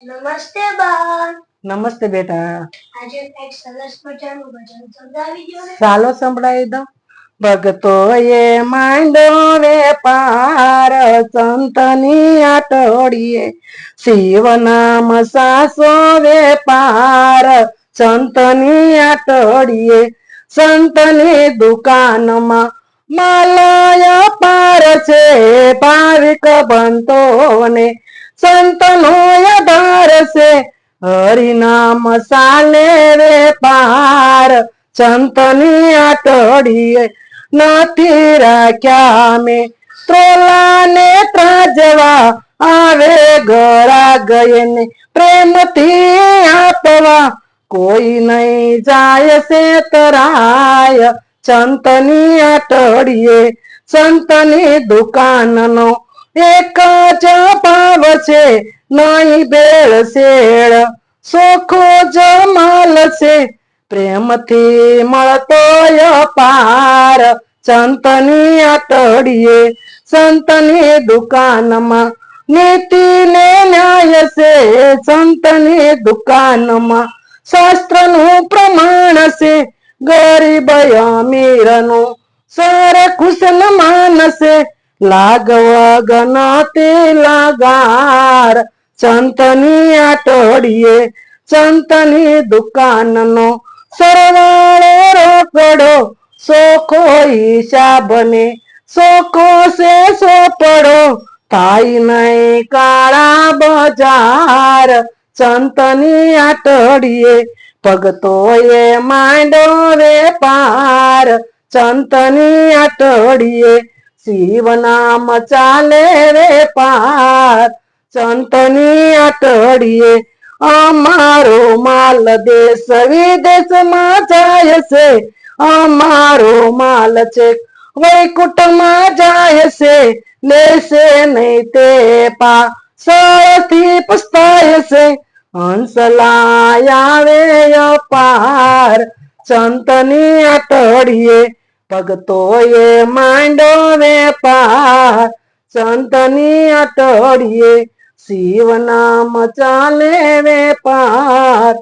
નમસ્તે બા. નમસ્તે બેટા. આજે એક સરસ મજાનું ભજન સંભળાવી દો ને. ચાલો સંભળાવી દો. ભગતો એ માંડો વેપાર સંતની આટોડીએ, શિવ નામ સાસો વેપાર સંતની આટોડીએ, સંતની દુકાનમાં માલય પાર છે ભાવિક બંતોને, સંતનો આધાર છે હરિનામ સાલે વેપાર સંતની આટોડીએ, નથી રાખ્યા મેં ત્રોલાને ત્રાજવા, આવે ગરા ગયે પ્રેમથી આપવા, કોઈ નહીં જાય છે તરાય સંતની આટોડીએ, સંતની દુકાનનો એક જ ભાવ છે નહીં બેળ શેળ, સોખો જ માલ છે પ્રેમથી મળતો પાર સંતની આટોડીએ, સંતની દુકાનમાં નીતિ ને ન્યાય છે સંતની દુકાનમાં, શાસ્ત્રનું પ્રમાણ છે ગરીબ અમીરનું સરખું સન્માન છે, લાગવા ગણતી લગાર સંતની આટોડીએ, સંતની દુકાનનો સરવાળો રોકડો સોખો હિસાબને, સોખો છે સોપડો થાય નહીં કાળા બજાર સંતની આટોડીએ, ભગતો એ માંડો વેપાર સંતની આટોડીએ, શિવ નામ ચાલે વેપાર સંતની આટોડીએ, અમારો માલ દેશ વિદેશમાં જાય છે, અમારો માલ છે વૈકુંઠમાં જાય છે, લેશે નહીં તે પાછળથી પસ્તાય છે, હંસલાય આવે અપાર સંતની આટોડીએ, ભગતો એ માંડો વેપાર સંતની આટોડીએ, શિવ નામ ચાલે વેપાર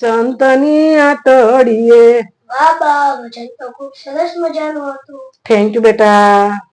સંતની આટોડીએ. વાહ બા, ભજન તો ખૂબ સરસ મજાનું હતું. થેન્ક યુ બેટા.